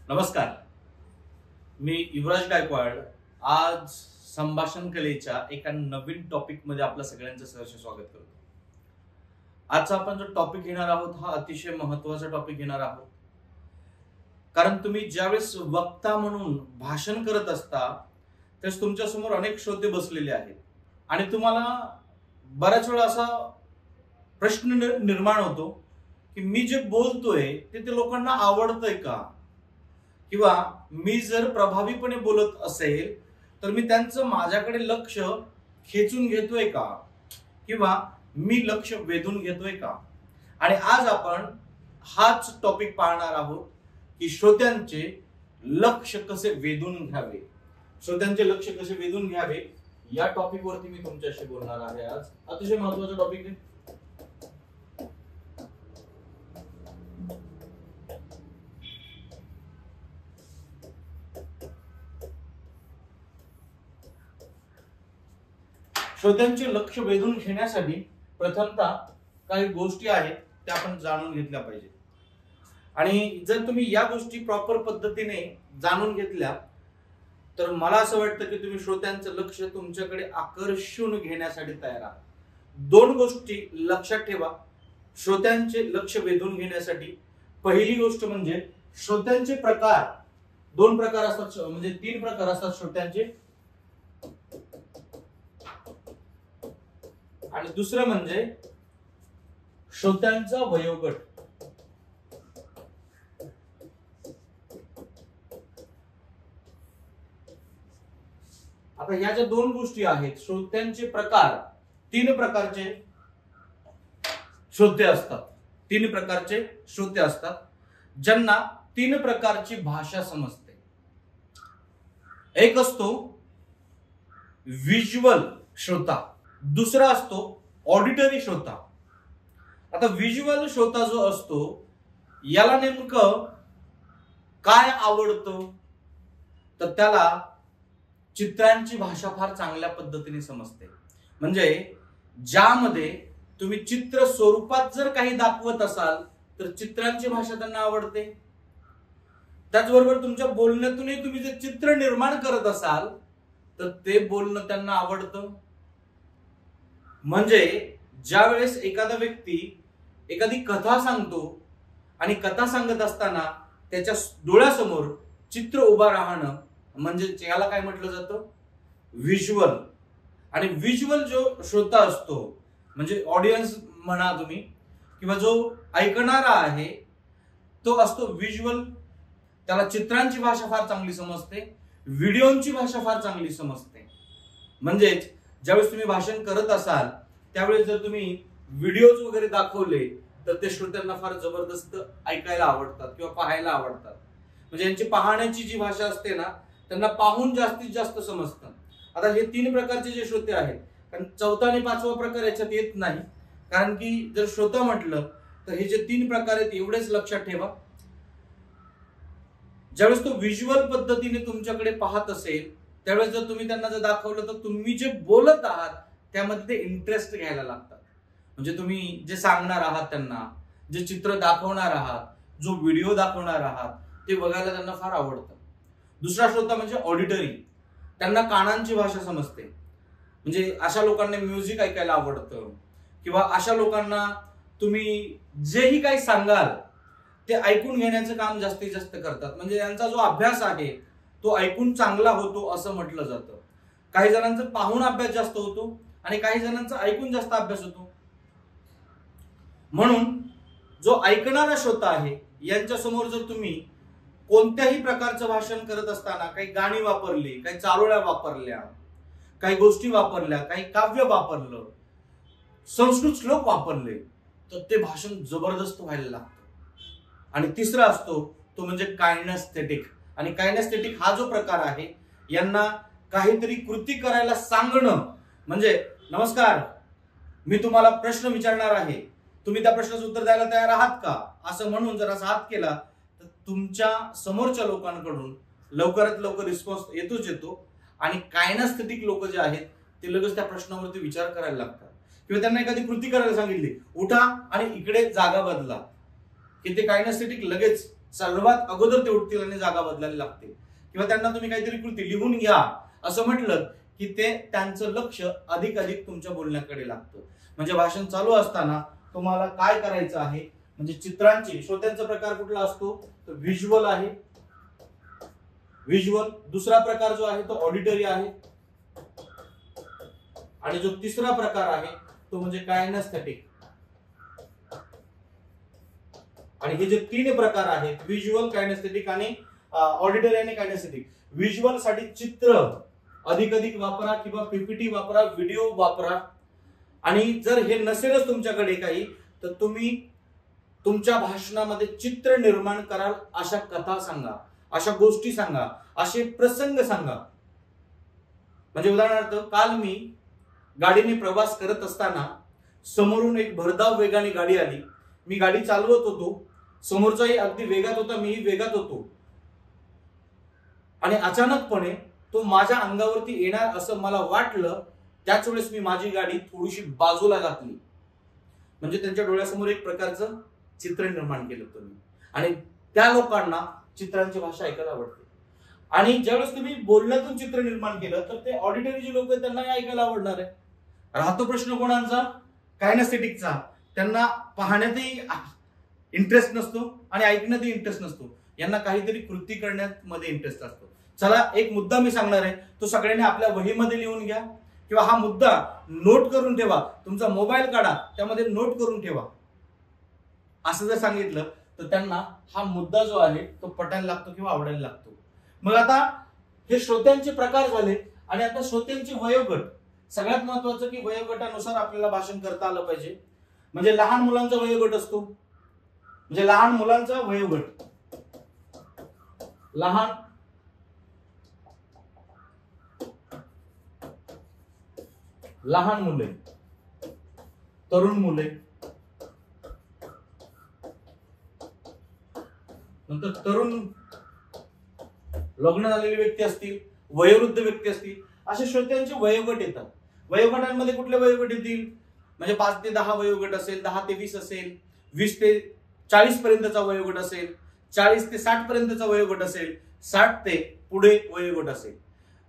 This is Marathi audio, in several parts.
नमस्कार, मी युवराज गायकवाड आज संभाषण कलेच्या एका नवीन टॉपिक मध्ये आपल्या सगळ्यांचं सहर्ष स्वागत करतो। आजचा आपण जो टॉपिक घेणार आहोत हा अतिशय महत्त्वाचा टॉपिक घेणार आहोत, कारण तुम्ही ज्यावेळेस वक्ता म्हणून भाषण करत असता त्यावेळेस तुमच्या समोर अनेक श्रोते बसलेले आहेत आणि तुम्हाला बऱ्याच वेळा असा प्रश्न निर्माण होतो की मी जे बोलतोय ते लोकांना आवडतंय का, किंवा मी जर प्रभावीपणे बोलत असेल तर मी त्यांचं माझ्याकडे लक्ष खेचून घेतोय का, किंवा मी लक्ष वेधून घेतोय का। आणि आज आपण हाच टॉपिक पाहणार आहोत की श्रोत्यांचे लक्ष कसे वेधून घ्यावे, श्रोत्यांचे लक्ष कसे वेधून घ्यावे या टॉपिक वरती मी तुमच्याशी बोलणार आहे। आज अतिशय महत्त्वाचा टॉपिक आहे। श्रोत्यांचे लक्ष वेधून घेण्यासाठी प्रथमतः काही गोष्टी आहेत त्या आपण जाणून घेतल्या पाहिजे, आणि जर तुम्ही या गोष्टी प्रॉपर पद्धतीने जाणून घेतल्या तर मला असं वाटतं की तुम्ही श्रोत्यांचं लक्ष तुमच्याकडे आकर्षून घेण्यासाठी तयार आहात। दोन गोष्टी लक्षात ठेवा श्रोत्यांचे लक्ष वेधून घेण्यासाठी। पहिली गोष्ट म्हणजे श्रोत्यांचे प्रकार, दोन प्रकार असतात, म्हणजे तीन प्रकार असतात श्रोत्यांचे, आणि दुसरं म्हणजे श्रोत्यांचा वयोगट। आता ह्या ज्या दोन गोष्टी आहेत, श्रोत्यांचे प्रकार, तीन प्रकारचे श्रोते असतात, तीन प्रकारचे श्रोते असतात ज्यांना तीन प्रकारची भाषा समजते। एक असतो व्हिज्युअल श्रोता, दुसरा असतो ऑडिटरी श्रोता। आता व्हिज्युअल श्रोता जो असतो याला नेमकं काय आवडतं, तर त्याला चित्रांची भाषा फार चांगल्या पद्धतीने समजते। म्हणजे ज्यामध्ये तुम्ही चित्र स्वरूपात जर काही दाखवत असाल तर चित्रांची भाषा त्यांना आवडते। त्याचबरोबर तुमच्या बोलण्यातूनही तुम्ही जे चित्र निर्माण करत असाल तर ते बोलणं त्यांना आवडतं। म्हणजे ज्यावेळेस एखादा व्यक्ती एखादी कथा सांगतो आणि कथा सांगत असताना त्याच्या डोळ्यासमोर चित्र उभा राहणं म्हणजे याला काय म्हटलं जातं, व्हिज्युअल। आणि व्हिज्युअल जो श्रोता असतो म्हणजे ऑडियन्स म्हणा तुम्ही, किंवा जो ऐकणारा आहे तो असतो व्हिज्युअल, त्याला चित्रांची भाषा फार चांगली समजते, व्हिडिओची भाषा फार चांगली समजते। म्हणजेच ज्यावेळेस तुम्ही भाषण करत असाल त्यावेळेस जर तुम्ही व्हिडिओज वगैरे दाखवले तर ते श्रोत्यांना फार जबरदस्त ऐकायला आवडतात किंवा पाहायला आवडतात। म्हणजे यांची पाहण्याची जी भाषा असते ना त्यांना पाहून जास्तीत जास्त समजतं। आता हे तीन प्रकारचे जे श्रोते आहेत, कारण चौथा आणि पाचवा प्रकार याच्यात येत नाही, कारण की जर श्रोता म्हटलं तर हे जे तीन प्रकार आहेत एवढेच लक्षात ठेवा। ज्यावेळेस तो व्हिज्युअल पद्धतीने तुमच्याकडे पाहत असेल त्यावेळेस जर तुम्ही त्यांना जर दाखवलं तर तुम्ही जे बोलत आहात त्यामध्ये ते इंटरेस्ट घ्यायला लागतात। म्हणजे तुम्ही जे सांगणार आहात त्यांना, जे चित्र दाखवणार आहात, जो व्हिडिओ दाखवणार आहात ते बघायला त्यांना फार आवडतं। दुसरा श्रोता म्हणजे ऑडिटरी, त्यांना कानांची भाषा समजते। म्हणजे अशा लोकांना म्युझिक ऐकायला आवडतं, किंवा अशा लोकांना तुम्ही जेही काही सांगाल ते ऐकून घेण्याचं काम जास्तीत जास्त करतात। म्हणजे यांचा जो अभ्यास आहे तो ऐकून चांगला होतो असं म्हटलं जातं। काही जणांचा पाहून अभ्यास जास्त होतो आणि काही जणांचा ऐकून जास्त अभ्यास होतो। म्हणून जो ऐकणारा श्रोता आहे यांच्या समोर जर तुम्ही कोणत्याही प्रकारचं भाषण करत असताना काही गाणी वापरली, काही चारोळ्या वापरल्या, काही गोष्टी वापरल्या, काही काव्य वापरलं, संस्कृत श्लोक वापरले तर ते भाषण जबरदस्त व्हायला लागतं। आणि तिसरा असतो तो म्हणजे कायनेस्थेटिक। आणि कायनेस्थेटिक हा जो प्रकार आहे यांना काहीतरी कृती करायला सांगणं, म्हणजे नमस्कार मी तुम्हाला प्रश्न विचारणार आहे, तुम्ही त्या प्रश्नाचं उत्तर द्यायला तयार आहात का, असं म्हणून जर असा हात केला तर तुमच्या समोरच्या लोकांकडून लवकरात लवकर रिस्पॉन्स येतोच येतो। आणि कायनेस्थेटिक लोक जे आहेत ते लगेच त्या प्रश्नावरती विचार करायला लागतात, किंवा त्यांना एखादी कृती करायला सांगितली, उठा आणि इकडे जागा बदला, की ते कायनेस्थेटिक लगेच सर्वात अगोदर ते उठतील आणि जागा बदलायला लागतील. किंवा त्यांना तुम्ही काहीतरी कृती लिहून घ्या असं म्हटलं की ते त्यांचं लक्ष अधिक तुमच्या बोलण्याकडे लागतं. म्हणजे भाषण चालू असताना तुम्हाला काय करायचं आहे, म्हणजे चित्रांची श्रोत्यांचा प्रकार कुठला असतो, तर व्हिज्युअल आहे. व्हिज्युअल. दुसरा प्रकार जो आहे तो ऑडिटरी आहे. आणि जो तिसरा प्रकार आहे तो म्हणजे कायनेस्थेटिक. आणि हे जे तीन प्रकार आहेत, व्हिज्युअल, कायनेस्थेटिक आणि ऑडिटरी आणि कायनेस्थेटिक. व्हिज्युअल साठी चित्र अधिक वापरा किंवा पीपीटी वापरा, व्हिडिओ वापरा. आणि जर हे नसेलच तुमच्याकडे काही, तर तुम्ही तुमच्या भाषणामध्ये चित्र निर्माण कराल. अशा कथा सांगा, अशा गोष्टी सांगा, असे प्रसंग सांगा. म्हणजे उदाहरणार्थ, काल मी गाडीने प्रवास करत असताना समोरून एक भरधाव वेगाने गाडी आली. मी गाडी चालवत होतो, समोरचाही अगदी वेगात होता, मीही वेगात होतो. आणि अचानकपणे तो माझ्या अंगावरती येणार असं मला वाटलं. त्याच वेळेस मी माझी गाडी थोडीशी बाजूला घातली. म्हणजे त्यांच्या डोळ्यासमोर एक प्रकारचं चित्र निर्माण केलं तुम्ही. आणि त्या लोकांना चित्रांची भाषा ऐकायला आवडते. आणि ज्यावेळेस तुम्ही बोलण्यातून चित्र निर्माण केलं तर ते ऑडिटरी जे लोक आहेत त्यांनाही ऐकायला आवडणार आहे. राहतो प्रश्न कोणाचा, कायनेस्थेटिकचा. त्यांना पाहण्यातही इंटरेस्ट नसतो आणि ऐकण्यातही इंटरेस्ट नसतो. यांना काहीतरी कृती करण्यात मध्ये इंटरेस्ट असतो. चला, एक मुद्दा मी सांगणार आहे, तो सगळ्यांनी आपल्या वहीमध्ये लिहून घ्या किंवा हा मुद्दा नोट करून ठेवा. तुमचा मोबाईल काढा, त्यामध्ये नोट करून ठेवा. असं जर सांगितलं तर त्यांना हा मुद्दा जो आहे तो पटायला लागतो किंवा आवडायला लागतो. मग आता हे श्रोत्यांचे प्रकार झाले. आणि आता श्रोत्यांचे वयोगट. सगळ्यात महत्वाचं की वयोगटानुसार आपल्याला भाषण करता आलं पाहिजे. म्हणजे लहान मुलांचा वयोगट असतो. म्हणजे लहान मुलांचा वयोगट, लहान मुले, तरुण मुले, नंतर तरुण लग्न झालेली व्यक्ती असतील, वयोवृद्ध व्यक्ती असतील, असे श्रोत्यांचे वयोगट येतात. वयोगटांमध्ये कुठले वयोगट येतील, म्हणजे 5 ते 10 वयोगट असेल, 10 ते 20 असेल, 20 ते 40 पर्यंतचा वयोगट असेल, 40 ते 60 पर्यंतचा वयोगट असेल, 60 ते पुढे वयोगट असेल.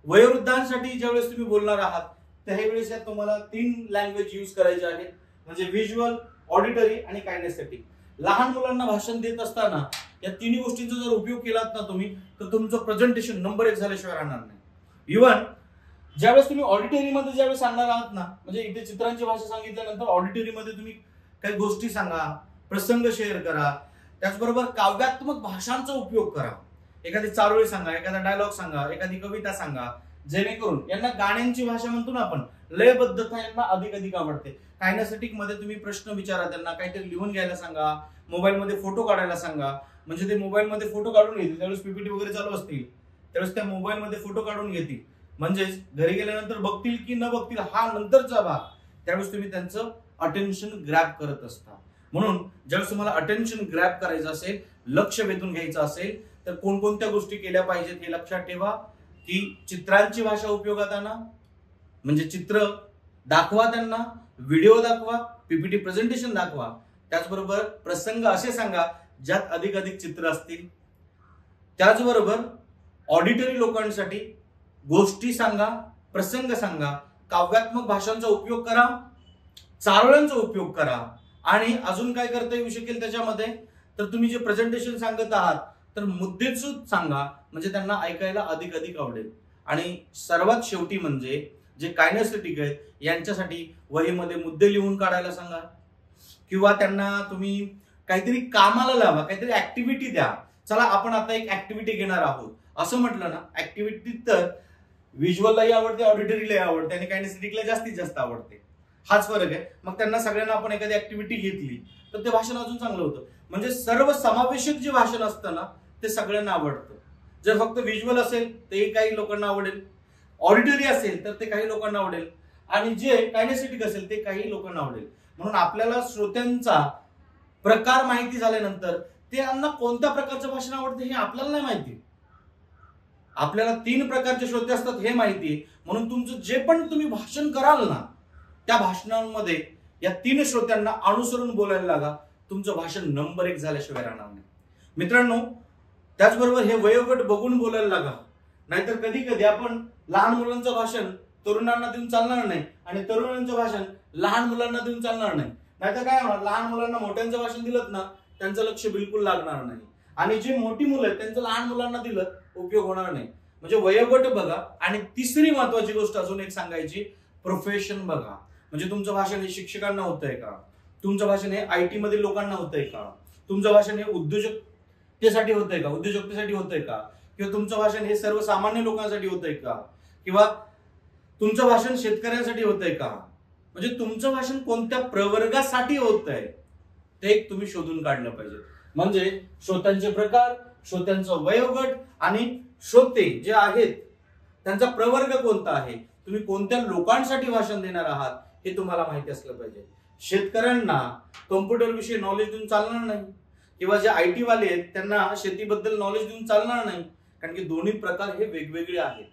वयोवृद्धांसाठी ज्यावेळेस तुम्ही बोलणार आहात त्यावेळेस तुम्हाला 3 लँग्वेज यूज करायचे आहेत, म्हणजे व्हिज्युअल, ऑडिटरी आणि कायनेस्थेटिक. लहान मुलांना भाषण देत असताना या तिन्ही गोष्टींचा जर उपयोग केलात ना तुम्ही, तर तुमचं प्रेझेंटेशन नंबर 1 झाल्याशिवाय राहणार नाही. इव्हन ज्यावेळेस तुम्ही ऑडिटरीमध्ये ज्यावेळेस सांगणार आहात ना, म्हणजे इथे चित्रांची भाषा सांगितल्यानंतर ऑडिटरीमध्ये तुम्ही काही गोष्टी सांगा, प्रसंग शेअर करा. त्याचबरोबर काव्यात्मक भाषांचा उपयोग करा. एखादी चारोळी सांगा, एखादा डायलॉग सांगा, एखादी कविता सांगा, जेणेकरून यांना गाण्यांची भाषा म्हणतो ना आपण, लयबद्धता यांना अधिक आवडते. कायनेस्थेटिक मध्ये तुम्ही प्रश्न विचारा, त्यांना काहीतरी लिहून घ्यायला सांगा, मोबाईल मध्ये फोटो काढायला सांगा. म्हणजे ते मोबाईल मध्ये फोटो काढून घेतील. त्यावेळेस पीपीटी वगैरे चालू असतील त्यावेळेस त्या मोबाईल मध्ये फोटो काढून घेतील. म्हणजेच घरी गेल्यानंतर बघतील की न बघतील हा नंतरचा भाग. त्यावेळेस तुम्ही त्यांचं अटेन्शन ग्रॅब करत असता. म्हणून ज्यावेळेस तुम्हाला अटेन्शन ग्रॅब करायचं असेल, लक्ष वेधून घ्यायचं असेल, तर कोणकोणत्या गोष्टी केल्या पाहिजेत हे लक्षात ठेवा. की चित्रांची भाषा उपयोगात आणा, म्हणजे चित्र दाखवा त्यांना, व्हिडिओ दाखवा, पीपीटी प्रेझेंटेशन दाखवा. त्याचबरोबर प्रसंग असे सांगा ज्यात अधिक चित्र असतील. त्याचबरोबर ऑडिटरी लोकांसाठी गोष्टी सांगा, प्रसंग सांगा, काव्यात्मक भाषांचा उपयोग करा, चारोळ्यांचा उपयोग करा. आणि अजून काय करता येऊ शकेल त्याच्यामध्ये, तर तुम्ही जे प्रेझेंटेशन सांगत आहात तर मुद्देसूद सांगा, म्हणजे त्यांना ऐकायला अधिक आवडेल. आणि सर्वात शेवटी म्हणजे जे कायनेस्थेटिक आहेत यांच्यासाठी वहीमध्ये मुद्दे लिहून काढायला सांगा, किंवा त्यांना तुम्ही काहीतरी कामाला लावा, काहीतरी ऍक्टिव्हिटी द्या. चला आपण आता एक ऍक्टिव्हिटी घेणार आहोत असं म्हटलं ना, ऍक्टिव्हिटी तर व्हिज्युअललाही आवडते, ऑडिटरीलाही आवडते आणि कायनेस्थेटिकला जास्तीत जास्त आवडते. हाच फरक आहे. मग त्यांना सगळ्यांना आपण एखादी ऍक्टिव्हिटी घेतली तर ते भाषण अजून चांगलं होतं. म्हणजे सर्व समावेशक जे भाषण असतं ना ते सगळ्यांना आवडतं. जर फक्त व्हिज्युअल असेल ते काही लोकांना आवडेल, ऑडिटरी असेल तर ते काही लोकांना आवडेल, आणि जे कायनेस्थेटिक असेल ते काही लोकांना आवडेल. म्हणून आपल्याला श्रोत्यांचा प्रकार माहिती झाल्यानंतर त्यांना कोणत्या प्रकारचं भाषण आवडतं हे आपल्याला नाही माहिती. आपल्याला 3 प्रकारचे श्रोते असतात हे माहिती आहे. म्हणून तुमचं जे पण तुम्ही भाषण कराल ना त्या भाषणांमध्ये या 3 श्रोत्यांना अनुसरून बोलायला लागा. तुमचं भाषण नंबर 1 झाल्याशिवाय राहणार नाही. मित्रांनो, त्याचबरोबर हे वयोगट बघून बोलायला लागा, नाहीतर कधी कधी आपण लहान मुलांचं भाषण तरुणांना देऊन चालणार नाही आणि तरुणांचं भाषण लहान मुलांना देऊन चालणार नाही. नाहीतर काय होणार, लहान मुलांना मोठ्यांचं भाषण दिलं ना त्यांचं लक्ष बिलकुल लागणार नाही आणि जे मोठी मुलं आहेत त्यांचं लहान मुलांना दिलं उपयोग होणार नाही. म्हणजे वयोगट बघा. आणि तिसरी महत्वाची गोष्ट अजून एक सांगायची, प्रोफेशन बघा. म्हणजे तुमचं भाषण हे शिक्षकांना होतंय का, तुमचं भाषण हे IT मधील लोकांना होतंय का, तुमचं भाषण हे उद्योजकतेसाठी होतंय का, उद्योजकतेसाठी होतंय का, किंवा तुमचं भाषण हे सर्वसामान्य लोकांसाठी होतंय का, किंवा तुमचं भाषण शेतकऱ्यांसाठी होतंय का. म्हणजे तुमचं भाषण कोणत्या प्रवर्गासाठी होतंय ते एक तुम्ही शोधून काढलं पाहिजे. म्हणजे श्रोत्यांचे प्रकार, श्रोत्यांचं वयोगट आणि श्रोते जे आहेत त्यांचा प्रवर्ग कोणता आहे, तुम्ही कोणत्या लोकांसाठी भाषण देणार आहात हे तुम्हाला माहिती असलं पाहिजे. शेतकऱ्यांना कम्प्युटर विषयी नॉलेज देऊन चालणार नाही, किंवा जे IT वाले आहेत त्यांना शेतीबद्दल नॉलेज देऊन चालणार नाही, कारण की दोन्ही प्रकार हे वेगवेगळे आहेत.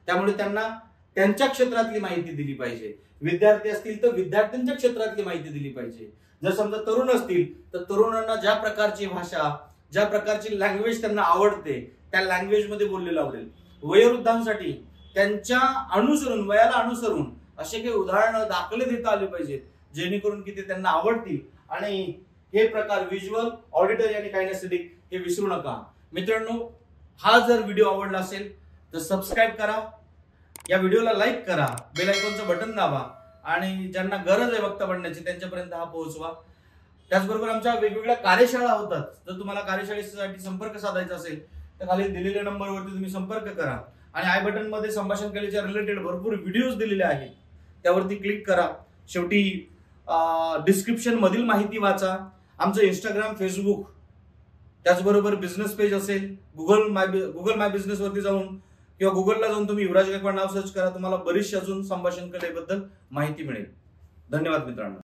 त्यामुळे त्यांना त्यांच्या क्षेत्रातली माहिती दिली पाहिजे. विद्यार्थी असतील तर विद्यार्थ्यांच्या क्षेत्रातली माहिती दिली पाहिजे. जर समजा तरुण असतील तर तरुणांना ज्या प्रकारची भाषा, ज्या प्रकारची लँग्वेज त्यांना आवडते त्या लँग्वेज मध्ये बोललेलं आवडेल. वयोवृद्धांसाठी त्यांच्या अनुसरून, वयाला अनुसरून असे काही उदाहरणं, दाखले देता आले पाहिजेत जेणेकरून की ते त्यांना आवडतील. आणि हे प्रकार व्हिज्युअल, ऑडिटरी आणि कायनेस्थेटिक हे विसरू नका. मित्रांनो, हा जर व्हिडिओ आवडला असेल तर सबस्क्राईब करा, या व्हिडिओला लाईक करा, बेल आयकॉनचं बटन दाबा आणि ज्यांना गरज आहे वक्ता बनण्याची त्यांच्यापर्यंत हा पोहोचवा. त्याचबरोबर आमच्या वेगवेगळ्या कार्यशाळा होतात. जर तुम्हाला कार्यशाळेसाठी संपर्क साधायचा असेल तर खाली दिलेल्या नंबरवरती तुम्ही संपर्क करा. आणि आय बटन मध्ये संभाषण कलेच्या रिलेटेड भरपूर व्हिडिओज दिलेले आहेत, त्यावरती क्लिक करा. शेवटी डिस्क्रिप्शन मधील माहिती वाचा. आमचं इंस्टाग्राम, फेसबुक, त्याचबरोबर बिझनेस पेज असेल, गुगल माय बिझनेस वरती जाऊन किंवा गुगलला जाऊन तुम्ही युवराज गायकवाड नाव सर्च करा. तुम्हाला बरीचशी अजून संभाषण कलेबद्दल माहिती मिळेल. धन्यवाद मित्रांनो.